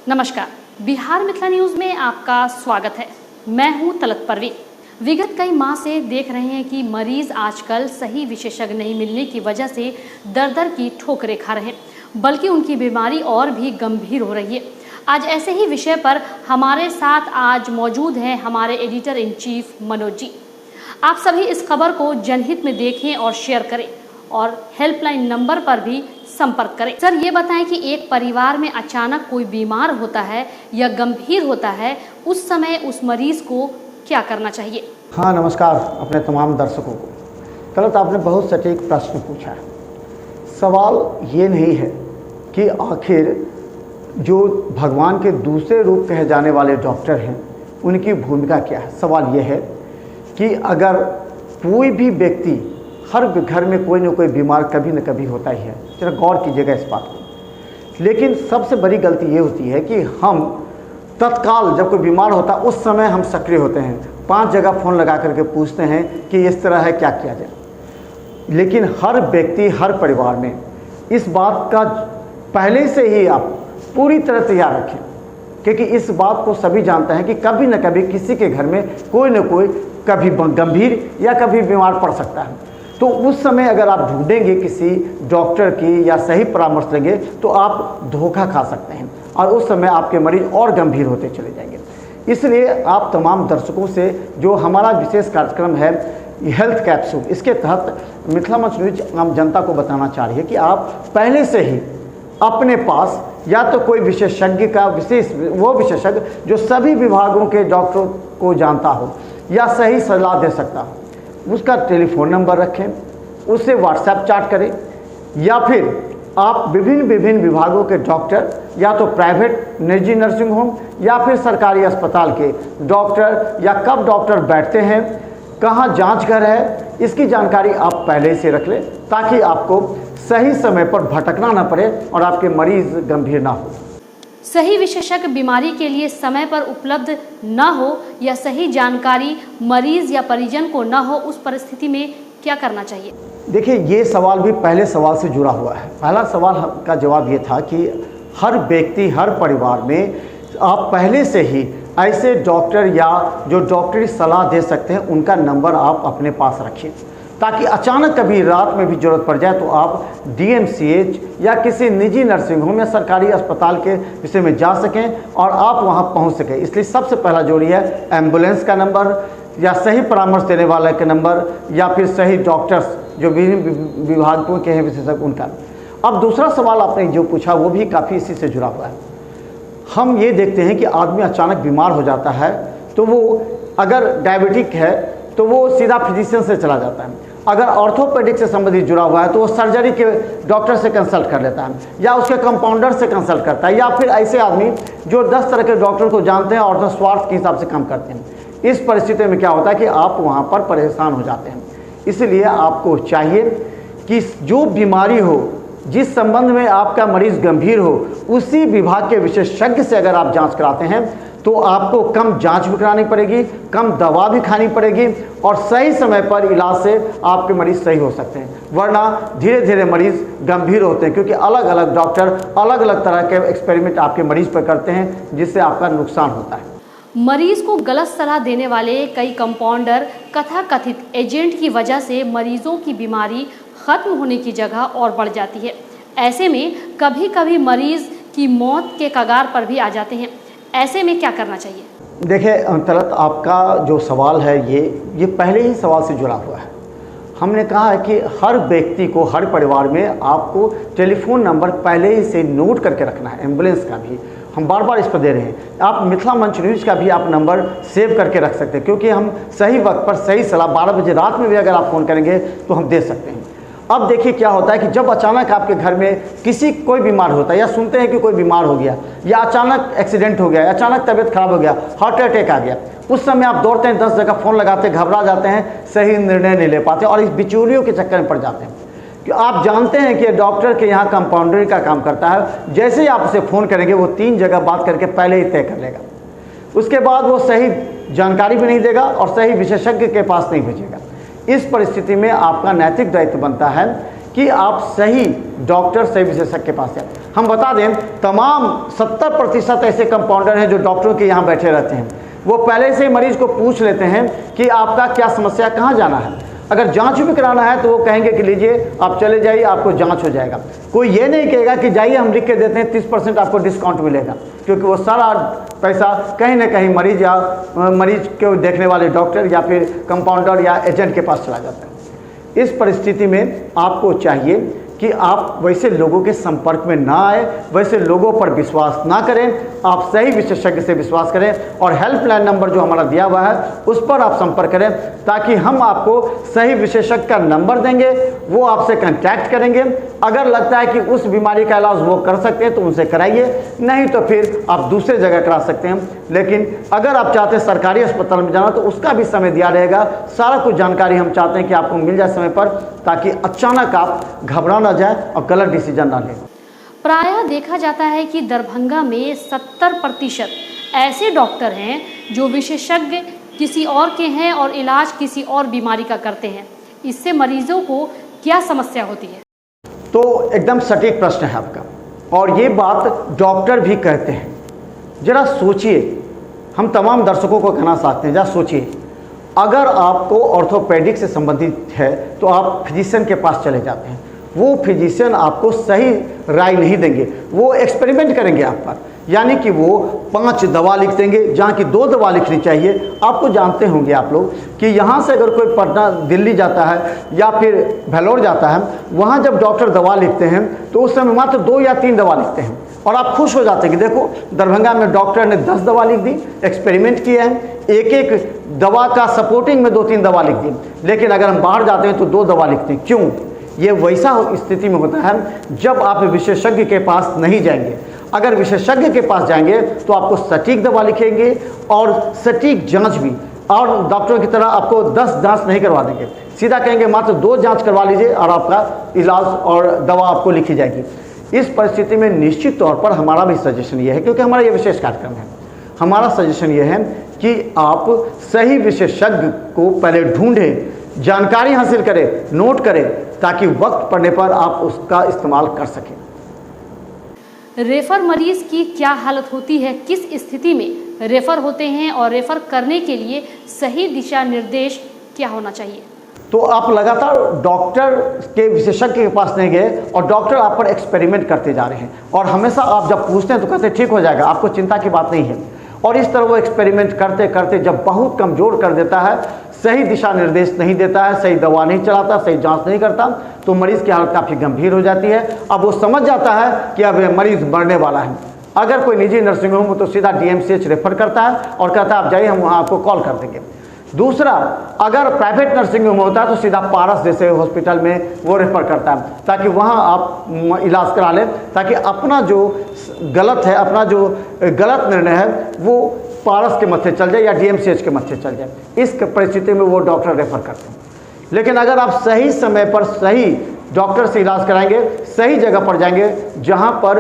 नमस्कार, बिहार मिथिला न्यूज़ में आपका स्वागत है। मैं हूं तलत परवीन। विगत कई माह से देख रहे हैं कि मरीज आजकल सही विशेषज्ञ नहीं मिलने की वजह से दर की ठोकरें खा रहे हैं, बल्कि उनकी बीमारी और भी गंभीर हो रही है। आज ऐसे ही विषय पर हमारे साथ आज मौजूद हैं हमारे editor in chief Manoj ji. आप सभी इस खबर को जनहित में देखें और शेयर करें और हेल्पलाइन नंबर पर भी संपर्क करें। सर, ये बताएं कि एक परिवार में अचानक कोई बीमार होता है या गंभीर होता है, उस समय उस मरीज को क्या करना चाहिए? हाँ, नमस्कार अपने तमाम दर्शकों को। तलत, आपने बहुत सटीक प्रश्न पूछा है। सवाल ये नहीं है कि आखिर जो भगवान के दूसरे रूप कहे जाने वाले डॉक्टर हैं उनकी भूमिका क्या है। सवाल ये है कि अगर कोई भी व्यक्ति, हर घर में कोई ना कोई बीमार कभी न कभी होता ही है, जरा गौर कीजिएगा इस बात को। लेकिन सबसे बड़ी गलती ये होती है कि हम तत्काल जब कोई बीमार होता है उस समय हम सक्रिय होते हैं, 5 जगह फ़ोन लगा करके पूछते हैं कि इस तरह है, क्या किया जाए। लेकिन हर व्यक्ति, हर परिवार में इस बात का पहले से ही आप पूरी तरह तैयार रखें, क्योंकि इस बात को सभी जानते हैं कि कभी न कभी किसी के घर में कोई न कोई कभी गंभीर या कभी बीमार पड़ सकता है। तो उस समय अगर आप ढूंढेंगे किसी डॉक्टर की या सही परामर्श लेंगे तो आप धोखा खा सकते हैं और उस समय आपके मरीज और गंभीर होते चले जाएंगे। इसलिए आप तमाम दर्शकों से जो हमारा विशेष कार्यक्रम है हेल्थ कैप्सूल, इसके तहत मिथिला मंच न्यूज आम जनता को बताना चाह रही है कि आप पहले से ही अपने पास या तो कोई विशेषज्ञ का वो विशेषज्ञ जो सभी विभागों के डॉक्टरों को जानता हो या सही सलाह दे सकता हो, उसका टेलीफोन नंबर रखें, उससे व्हाट्सएप चैट करें, या फिर आप विभिन्न विभागों के डॉक्टर, या तो प्राइवेट निजी नर्सिंग होम या फिर सरकारी अस्पताल के डॉक्टर, या कब डॉक्टर बैठते हैं, कहाँ जांच घर है, इसकी जानकारी आप पहले से रख लें ताकि आपको सही समय पर भटकना ना पड़े और आपके मरीज गंभीर ना हो। सही विशेषज्ञ बीमारी के लिए समय पर उपलब्ध न हो या सही जानकारी मरीज या परिजन को न हो, उस परिस्थिति में क्या करना चाहिए? देखिए, ये सवाल भी पहले सवाल से जुड़ा हुआ है। पहला सवाल का जवाब ये था कि हर व्यक्ति, हर परिवार में आप पहले से ही ऐसे डॉक्टर या जो डॉक्टरी सलाह दे सकते हैं उनका नंबर आप अपने पास रखिए, ताकि अचानक कभी रात में भी ज़रूरत पड़ जाए तो आप DMCH या किसी निजी नर्सिंग होम या सरकारी अस्पताल के विषय में जा सकें और आप वहां पहुंच सकें। इसलिए सबसे पहला जरूरी है एम्बुलेंस का नंबर या सही परामर्श देने वाले का नंबर या फिर सही डॉक्टर्स जो विभिन्न विभागों के हैं विशेषज्ञ उनका। अब दूसरा सवाल आपने जो पूछा वो भी काफ़ी इसी से जुड़ा हुआ है। हम ये देखते हैं कि आदमी अचानक बीमार हो जाता है तो वो अगर डायबिटिक है तो वो सीधा फिजिशियन से चला जाता है, अगर ऑर्थोपेडिक से संबंधित जुड़ा हुआ है तो वो सर्जरी के डॉक्टर से कंसल्ट कर लेता है या उसके कंपाउंडर से कंसल्ट करता है, या फिर ऐसे आदमी जो 10 तरह के डॉक्टर को जानते हैं और अपने स्वार्थ के हिसाब से काम करते हैं। इस परिस्थिति में क्या होता है कि आप वहाँ पर परेशान हो जाते हैं। इसलिए आपको चाहिए कि जो बीमारी हो, जिस संबंध में आपका मरीज गंभीर हो, उसी विभाग के विशेषज्ञ से अगर आप जांच कराते हैं तो आपको कम जांच भी करानी पड़ेगी, कम दवा भी खानी पड़ेगी और सही समय पर इलाज से आपके मरीज सही हो सकते हैं। वरना धीरे धीरे मरीज गंभीर होते हैं, क्योंकि अलग अलग डॉक्टर अलग अलग तरह के एक्सपेरिमेंट आपके मरीज पर करते हैं, जिससे आपका नुकसान होता है। मरीज को गलत सलाह देने वाले कई कंपाउंडर, कथाकथित एजेंट की वजह से मरीजों की बीमारी खत्म होने की जगह और बढ़ जाती है। ऐसे में कभी कभी मरीज की मौत के कगार पर भी आ जाते हैं। ऐसे में क्या करना चाहिए? देखिए तलत, आपका जो सवाल है ये पहले ही सवाल से जुड़ा हुआ है। हमने कहा है कि हर व्यक्ति को, हर परिवार में आपको टेलीफोन नंबर पहले ही से नोट करके रखना है। एम्बुलेंस का भी हम बार बार इस पर दे रहे हैं। आप मिथिला मंच न्यूज़ का भी आप नंबर सेव करके रख सकते हैं, क्योंकि हम सही वक्त पर सही सलाह 12 बजे रात में भी अगर आप फ़ोन करेंगे तो हम दे सकते हैं। अब देखिए क्या होता है कि जब अचानक आपके घर में कोई बीमार होता है या सुनते हैं कि कोई बीमार हो गया या अचानक एक्सीडेंट हो गया, अचानक तबीयत खराब हो गया, हार्ट अटैक आ गया, उस समय आप दौड़ते हैं, 10 जगह फ़ोन लगाते हैं, घबरा जाते हैं, सही निर्णय नहीं ले पाते और इस बिचौलियों के चक्कर में पड़ जाते हैं। कि आप जानते हैं कि डॉक्टर के यहाँ कंपाउंडर का काम करता है, जैसे ही आप उसे फ़ोन करेंगे वो 3 जगह बात करके पहले ही तय कर लेगा। उसके बाद वो सही जानकारी भी नहीं देगा और सही विशेषज्ञ के पास नहीं भेजेगा। इस परिस्थिति में आपका नैतिक दायित्व बनता है कि आप सही डॉक्टर, सही विशेषज्ञ के पास जाएं। हम बता दें, तमाम 70% ऐसे कंपाउंडर हैं जो डॉक्टरों के यहाँ बैठे रहते हैं। वो पहले से मरीज को पूछ लेते हैं कि आपका क्या समस्या, कहाँ जाना है। अगर जांच भी कराना है तो वो कहेंगे कि लीजिए आप चले जाइए, आपको जांच हो जाएगा। कोई ये नहीं कहेगा कि जाइए हम लिख के देते हैं 30% आपको डिस्काउंट मिलेगा, क्योंकि वो सारा पैसा कहीं ना कहीं मरीज या मरीज को देखने वाले डॉक्टर या फिर कंपाउंडर या एजेंट के पास चला जाता है। इस परिस्थिति में आपको चाहिए कि आप वैसे लोगों के संपर्क में ना आए, वैसे लोगों पर विश्वास ना करें, आप सही विशेषज्ञ से विश्वास करें और हेल्पलाइन नंबर जो हमारा दिया हुआ है उस पर आप संपर्क करें, ताकि हम आपको सही विशेषज्ञ का नंबर देंगे, वो आपसे कांटेक्ट करेंगे। अगर लगता है कि उस बीमारी का इलाज वो कर सकते हैं तो उनसे कराइए, नहीं तो फिर आप दूसरे जगह करा सकते हैं। लेकिन अगर आप चाहते हैं सरकारी अस्पताल में जाना तो उसका भी समय दिया रहेगा। सारा कुछ जानकारी हम चाहते हैं कि आपको मिल जाए समय पर, ताकि अचानक आप घबरा ना जाए और गलत डिसीजन ना लें। प्रायः देखा जाता है कि दरभंगा में 70% ऐसे डॉक्टर हैं जो विशेषज्ञ किसी और के हैं और इलाज किसी और बीमारी का करते हैं। इससे मरीजों को क्या समस्या होती है? तो एकदम सटीक प्रश्न है आपका, और ये बात डॉक्टर भी कहते हैं। जरा सोचिए, हम तमाम दर्शकों को कहना चाहते हैं, जरा सोचिए, अगर आपको ऑर्थोपेडिक से संबंधित है तो आप फिजिशियन के पास चले जाते हैं। वो फिजिशियन आपको सही राय नहीं देंगे, वो एक्सपेरिमेंट करेंगे आप पर, यानी कि वो 5 दवा लिख देंगे जहाँ की 2 दवा लिखनी चाहिए। आपको जानते होंगे आप लोग कि यहाँ से अगर कोई पटना दिल्ली जाता है या फिर भेलोर जाता है, वहाँ जब डॉक्टर दवा लिखते हैं तो उस समय मात्र 2 या 3 दवा लिखते हैं और आप खुश हो जाते हैं कि देखो दरभंगा में डॉक्टर ने 10 दवा लिख दी, एक्सपेरिमेंट किए हैं, एक दवा का सपोर्टिंग में 2-3 दवा लिख दी। लेकिन अगर हम बाहर जाते हैं तो 2 दवा लिखते हैं। क्यों? ये वैसा स्थिति में होता है जब आप विशेषज्ञ के पास नहीं जाएंगे। अगर विशेषज्ञ के पास जाएंगे तो आपको सटीक दवा लिखेंगे और सटीक जांच भी, और डॉक्टरों की तरह आपको 10 जांच नहीं करवा देंगे, सीधा कहेंगे मात्र 2 जांच करवा लीजिए और आपका इलाज और दवा आपको लिखी जाएगी। इस परिस्थिति में निश्चित तौर पर हमारा भी सजेशन ये है, क्योंकि हमारा ये विशेष कार्यक्रम है, हमारा सजेशन ये है कि आप सही विशेषज्ञ को पहले ढूंढें, जानकारी हासिल करें, नोट करें, ताकि वक्त पड़ने पर आप उसका इस्तेमाल कर सकें। रेफर मरीज की क्या हालत होती है, किस स्थिति में रेफर होते हैं और रेफर करने के लिए सही दिशा निर्देश क्या होना चाहिए? तो आप लगातार डॉक्टर के विशेषज्ञ के पास नहीं गए और डॉक्टर आप पर एक्सपेरिमेंट करते जा रहे हैं, और हमेशा आप जब पूछते हैं तो कहते हैं ठीक हो जाएगा, आपको चिंता की बात नहीं है। और इस तरह वो एक्सपेरिमेंट करते करते जब बहुत कमज़ोर कर देता है, सही दिशा निर्देश नहीं देता है, सही दवा नहीं चलाता, सही जांच नहीं करता, तो मरीज़ की हालत काफ़ी गंभीर हो जाती है। अब वो समझ जाता है कि अब मरीज़ मरने वाला है। अगर कोई निजी नर्सिंग होम तो सीधा DMCH रेफर करता है और कहता है आप जाइए, हम वहाँ आपको कॉल कर देंगे। दूसरा, अगर प्राइवेट नर्सिंग होम होता है तो सीधा पारस जैसे हॉस्पिटल में वो रेफर करता है, ताकि वहाँ आप इलाज करा लें, ताकि अपना जो गलत है, अपना जो गलत निर्णय है वो पारस के मत्थे चल जाए या DMCH के मत्थे चल जाए। इस परिस्थिति में वो डॉक्टर रेफर करते हैं। लेकिन अगर आप सही समय पर सही डॉक्टर से इलाज कराएंगे, सही जगह पर जाएंगे, जहाँ पर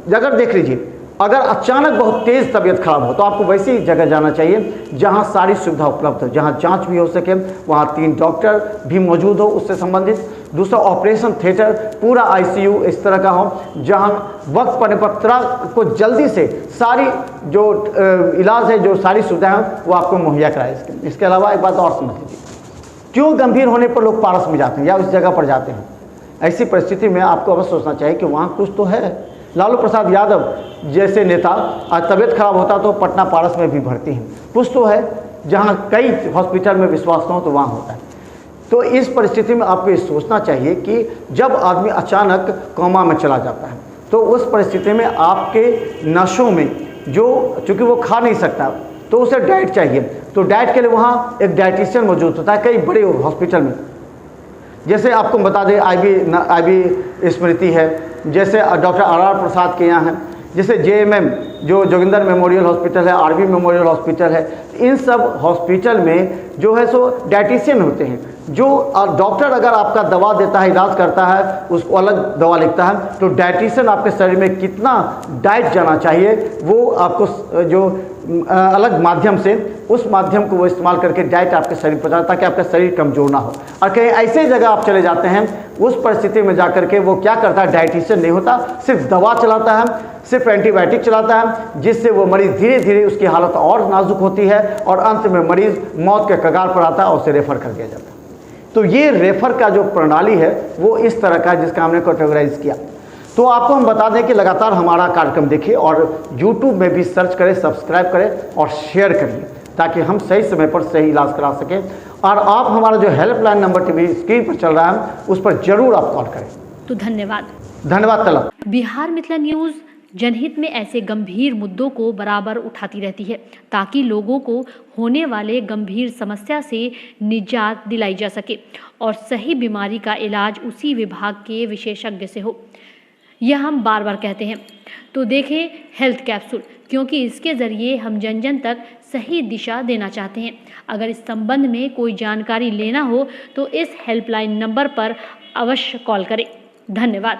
अगर देख लीजिए, अगर अचानक बहुत तेज़ तबीयत खराब हो तो आपको वैसी जगह जाना चाहिए जहां सारी सुविधा उपलब्ध हो, जहां जांच भी हो सके, वहां 3 डॉक्टर भी मौजूद हो उससे संबंधित। दूसरा, ऑपरेशन थिएटर, पूरा ICU इस तरह का हो जहां वक्त पड़ने पर तुरंत को जल्दी से सारी जो इलाज है, जो सारी सुविधाएं हैं वो आपको मुहैया कराए। इसके अलावा एक बात और समझ लीजिए, क्यों गंभीर होने पर लोग पारस में जाते हैं या उस जगह पर जाते हैं? ऐसी परिस्थिति में आपको अवश्य सोचना चाहिए कि वहाँ कुछ तो है। लालू प्रसाद यादव जैसे नेता आज तबीयत खराब होता तो पटना पारस में भी भर्ती हैं, कुछ तो है। जहाँ कई हॉस्पिटल में विश्वास न हो तो वहाँ होता है। तो इस परिस्थिति में आपको ये सोचना चाहिए कि जब आदमी अचानक कोमा में चला जाता है तो उस परिस्थिति में आपके नसों में जो, चूँकि वो खा नहीं सकता तो उसे डाइट चाहिए, तो डाइट के लिए वहाँ एक डाइटिशियन मौजूद होता है कई बड़े हॉस्पिटल में। जैसे आपको बता दें IB स्मृति है, जैसे डॉक्टर RR प्रसाद के यहाँ है, जैसे JMM जो जोगिंदर मेमोरियल हॉस्पिटल है, RV मेमोरियल हॉस्पिटल है। इन सब हॉस्पिटल में जो है सो डाइटिशियन होते हैं, जो डॉक्टर अगर आपका दवा देता है, इलाज करता है, उसको अलग दवा लिखता है, तो डाइटिशियन आपके शरीर में कितना डाइट जाना चाहिए वो आपको जो अलग माध्यम से, उस माध्यम को वो इस्तेमाल करके डाइट आपके शरीर पर जाता है, ताकि आपका शरीर कमजोर ना हो। और कहीं ऐसे जगह आप चले जाते हैं उस परिस्थिति में जाकर के वो क्या करता है, डायटिशियन नहीं होता, सिर्फ दवा चलाता है, सिर्फ एंटीबायोटिक चलाता है, जिससे वो मरीज धीरे धीरे उसकी हालत और नाजुक होती है और अंत में मरीज मौत के कगार पर आता है और उसे रेफर कर दिया जाता है। तो ये रेफर का जो प्रणाली है वो इस तरह का जिसका हमने कैटेगराइज किया। तो आपको हम बता दें कि लगातार हमारा कार्यक्रम देखिए और YouTube में भी सर्च करें, सब्सक्राइब करें और शेयर करिए ताकि हम सही समय पर सही इलाज करा सकें। और आप हमारा जो हेल्पलाइन नंबर टीवी स्क्रीन पर चल रहा है उस पर जरूर आप कॉल करें। तो धन्यवाद तलत। बिहार मिथिला न्यूज़ जनहित में ऐसे गंभीर मुद्दों को बराबर उठाती रहती है ताकि लोगों को होने वाले गंभीर समस्या से निजात दिलाई जा सके और सही बीमारी का इलाज उसी विभाग के विशेषज्ञ से हो। यह हम बार बार कहते हैं। तो देखें हेल्थ कैप्सूल, क्योंकि इसके ज़रिए हम जन जन तक सही दिशा देना चाहते हैं। अगर इस संबंध में कोई जानकारी लेना हो तो इस हेल्पलाइन नंबर पर अवश्य कॉल करें। धन्यवाद।